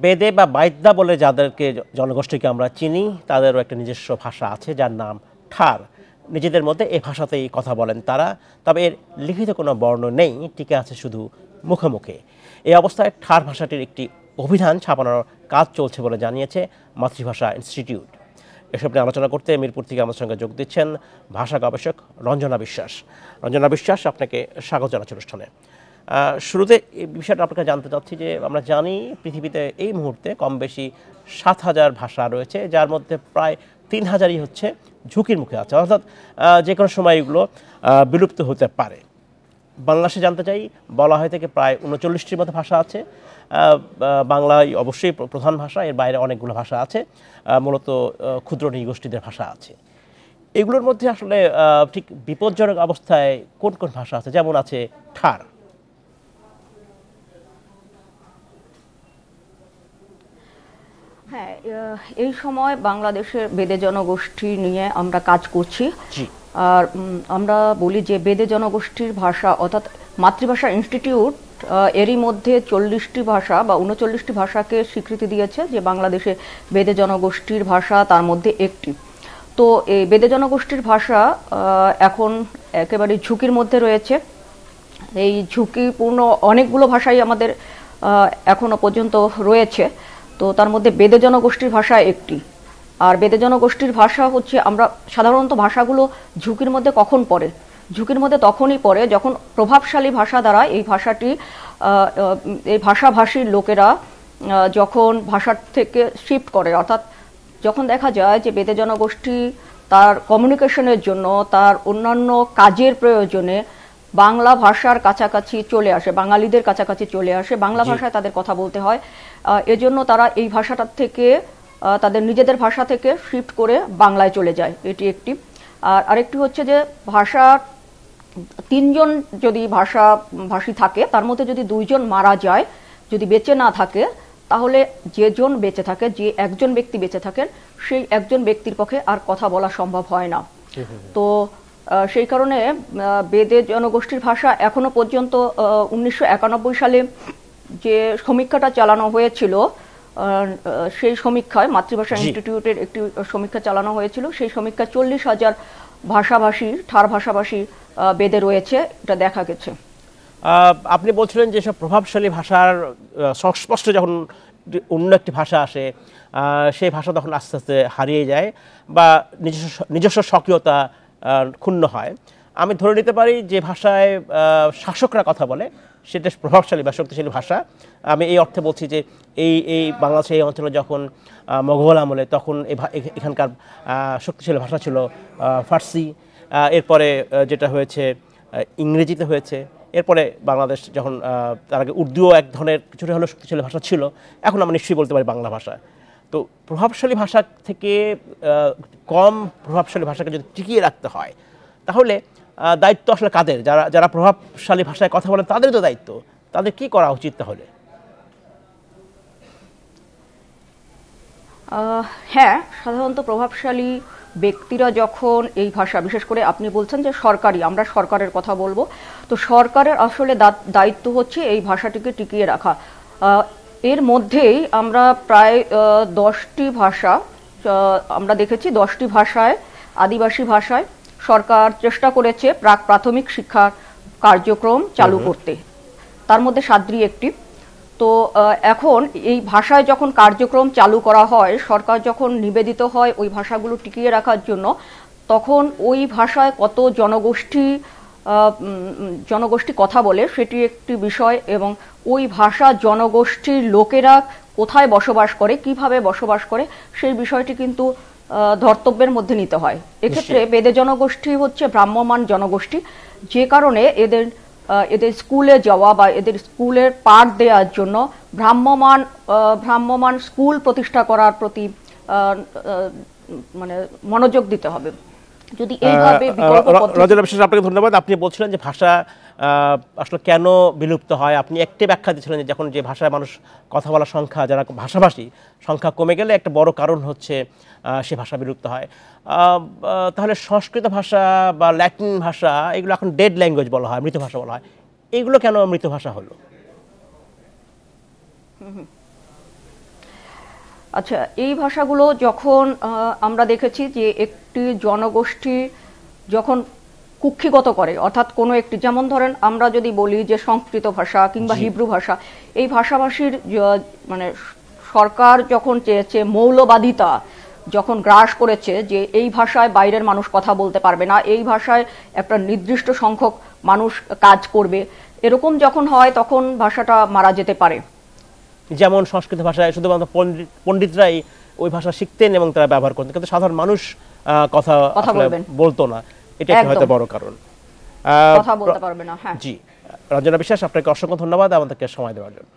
বেদে বা বাইদ্যা বলে যাদেরকে জনগোষ্ঠীকে আমরা চিনি তাদেরও একটা নিজস্ব ভাষা আছে যার নাম ঠার। নিজেদের মধ্যে এই ভাষাতেই কথা বলেন তারা, তবে এর লিখিত কোনো বর্ণ নেই, টিকে আছে শুধু মুখে মুখে। এই অবস্থায় ঠার ভাষাটির একটি অভিধান ছাপানোর কাজ চলছে বলে জানিয়েছে মাতৃভাষা ইনস্টিটিউট। এসব নিয়ে আলোচনা করতে মিরপুর থেকে আমাদের সঙ্গে যোগ দিচ্ছেন ভাষা গবেষক রঞ্জনা বিশ্বাস। রঞ্জনা বিশ্বাস, আপনাকে স্বাগত জানাচ্ছি অনুষ্ঠানে। শুরুতে এই বিষয়টা আপনাকে জানতে চাচ্ছি যে আমরা জানি পৃথিবীতে এই মুহূর্তে কম বেশি 7,000 ভাষা রয়েছে, যার মধ্যে প্রায় 3,000ই হচ্ছে ঝুঁকির মুখে আছে, অর্থাৎ যে কোনো সময় এগুলো বিলুপ্ত হতে পারে। বাংলাদেশে জানতে চাই, বলা হয় থেকে প্রায় 39টির মতো ভাষা আছে। বাংলাই অবশ্যই প্রধান ভাষা, এর বাইরে অনেকগুলো ভাষা আছে, মূলত ক্ষুদ্র নৃগোষ্ঠীদের ভাষা আছে। এগুলোর মধ্যে আসলে ঠিক বিপজ্জনক অবস্থায় কোন কোন ভাষা আছে, যেমন আছে ঠার? হ্যাঁ, এই সময় বাংলাদেশের বেদে জনগোষ্ঠী নিয়ে আমরা কাজ করছি। আর আমরা বলি যে বেদে জনগোষ্ঠীর ভাষা অর্থাৎ মাতৃভাষা ইনস্টিটিউট এরই মধ্যে 40টি ভাষা বা 39টি ভাষাকে স্বীকৃতি দিয়েছে যে বাংলাদেশে বেদে জনগোষ্ঠীর ভাষা তার মধ্যে একটি। তো এই বেদে জনগোষ্ঠীর ভাষা এখন একেবারে ঝুঁকির মধ্যে রয়েছে। এই ঝুঁকিপূর্ণ অনেকগুলো ভাষাই আমাদের এখনো পর্যন্ত রয়েছে। তো তার মধ্যে বেদে জনগোষ্ঠীর ভাষা একটি। আর বেদে জনগোষ্ঠীর ভাষা হচ্ছে, আমরা সাধারণত ভাষাগুলো ঝুঁকির মধ্যে কখন পড়ে? ঝুঁকির মধ্যে তখনই পড়ে যখন প্রভাবশালী ভাষা দ্বারা এই ভাষাটি এই ভাষাভাষীর লোকেরা যখন ভাষার থেকে শিফট করে, অর্থাৎ যখন দেখা যায় যে বেদে জনগোষ্ঠী তার কমিউনিকেশনের জন্য, তার অন্যান্য কাজের প্রয়োজনে বাংলা ভাষার কাছাকাছি চলে আসে, বাঙালিদের কাছাকাছি চলে আসে, বাংলা ভাষায় তাদের কথা বলতে হয়, এজন্য তারা এই ভাষাটার থেকে তাদের নিজেদের ভাষা থেকে শিফট করে বাংলায় চলে যায়। এটি একটি। আর আরেকটি হচ্ছে যে ভাষা 3জন যদি ভাষী থাকে, তার মধ্যে যদি 2জন মারা যায়, যদি বেঁচে না থাকে, তাহলে যেজন বেঁচে থাকে, যে একজন ব্যক্তি বেঁচে থাকেন, সেই একজন ব্যক্তির পক্ষে আর কথা বলা সম্ভব হয় না। তো সেই কারণে বেদে জনগোষ্ঠীর ভাষা এখনো পর্যন্ত 1991 সালে যে সমীক্ষাটা চালানো হয়েছিল, সেই সমীক্ষায় মাতৃভাষা ইনস্টিটিউটের একটি সমীক্ষা চালানো হয়েছিল। সেই সমীক্ষায় 40,000 ভাষাভাষী, ঠার ভাষাভাষী বেদে রয়েছে, এটা দেখা গেছে। আপনি বলছিলেন যে সব প্রভাবশালী ভাষার সংস্পর্শ যখন অন্য একটি ভাষা আসে, সেই ভাষা তখন আস্তে আস্তে হারিয়ে যায় বা নিজস্ব স্বকীয়তা ক্ষুণ্ণ হয়। আমি ধরে নিতে পারি যে ভাষায় শাসকরা কথা বলে সেটা প্রভাবশালী বা শক্তিশালী ভাষা। আমি এই অর্থে বলছি যে এই বাংলাদেশের এই অঞ্চলে যখন মোগল আমলে, তখন এখানকার শক্তিশালী ভাষা ছিল ফার্সি। এরপরে যেটা হয়েছে ইংরেজিতে হয়েছে। এরপরে বাংলাদেশ যখন, তার আগে উর্দুও এক ধরনের কিছুটা হলেও শক্তিশালী ভাষা ছিল। এখন আমরা নিশ্চয়ই বলতে পারি বাংলা ভাষা। তো প্রভাবশালী ভাষা থেকে কম প্রভাবশালী ভাষাকে যদি টিকিয়ে রাখতে হয়, তাহলে দায়িত্ব আসলে কাদের? যারা প্রভাবশালী ভাষায় কথা বলেন তাদেরই তো দায়িত্ব। তাদের কি করা উচিত তাহলে? হ্যাঁ, সাধারণত প্রভাবশালী ব্যক্তিরা যখন এই ভাষা, বিশেষ করে আপনি বলছেন যে সরকারি, আমরা সরকারের কথা বলবো, তো সরকারের আসলে দায়িত্ব হচ্ছে এই ভাষাটিকে টিকিয়ে রাখা। এর মধ্যেই আমরা প্রায় 10টি ভাষা আমরা দেখেছি, 10টি ভাষায়, আদিবাসী ভাষায় সরকার চেষ্টা করেছে প্রাথমিক শিক্ষার কার্যক্রম চালু করতে। তার মধ্যে সাদ্রি একটি। তো এখন এই ভাষায় যখন কার্যক্রম চালু করা হয়, সরকার যখন নিবেদিত হয় ওই ভাষাগুলো টিকিয়ে রাখার জন্য, তখন ওই ভাষায় কত জনগোষ্ঠী কথা বলে সেটি একটি বিষয়, এবং ওই ভাষা জনগোষ্ঠীর লোকেরা কোথায় বসবাস করে, কিভাবে বসবাস করে, সেই বিষয়টি কিন্তু ধর্তব্যের মধ্যে নিতে হয়। এক্ষেত্রে বেদে জনগোষ্ঠী হচ্ছে ভ্রাম্যমাণ জনগোষ্ঠী, যে কারণে এদের স্কুলে যাওয়া বা এদের স্কুলের পাঠ দেওয়ার জন্য ভ্রাম্যমাণ স্কুল প্রতিষ্ঠা করার প্রতি মানে মনোযোগ দিতে হবে। যদি এইভাবে রঞ্জনা বিশ্বাস, আপনাকে ধন্যবাদ। আপনি বলছিলেন যে ভাষা আসলে কেন বিলুপ্ত হয়। আপনি একটি ব্যাখ্যা দিয়েছিলেন যে যখন যে ভাষায় মানুষ কথা বলার সংখ্যা, যারা ভাষাভাষী সংখ্যা কমে গেলে একটা বড় কারণ হচ্ছে সে ভাষা বিলুপ্ত হয়। তাহলে সংস্কৃত ভাষা বা ল্যাটিন ভাষা, এগুলো এখন ডেড ল্যাঙ্গুয়েজ বলা হয়, মৃত ভাষা বলা হয়। এগুলো কেন মৃত ভাষা হলো? আচ্ছা, এই ভাষাগুলো যখন আমরা দেখেছি যে একটি জনগোষ্ঠী যখন কুক্ষিগত করে, অর্থাৎ কোনো একটি, যেমন ধরেন আমরা যদি বলি যে সংস্কৃত ভাষা কিংবা হিব্রু ভাষা, এই ভাষাভাষীর মানে সরকার যখন চেয়েছে, মৌলবাদিতা যখন গ্রাস করেছে যে এই ভাষায় বাইরের মানুষ কথা বলতে পারবে না, এই ভাষায় একটা নির্দিষ্ট সংখ্যক মানুষ কাজ করবে, এরকম যখন হয় তখন ভাষাটা মারা যেতে পারে। যেমন সংস্কৃত ভাষায় শুধুমাত্র পণ্ডিতরাই ওই ভাষা শিখতেন এবং তারা ব্যবহার করতেন, কিন্তু সাধারণ মানুষ কথা বলতো না, এটা হয়তো বড় কারণ, কথা বলতে পারবে না। হ্যাঁ, জি। রঞ্জনা বিশ্বাস, আপনাকে অসংখ্য ধন্যবাদ আমাদেরকে সময় দেওয়ার জন্য।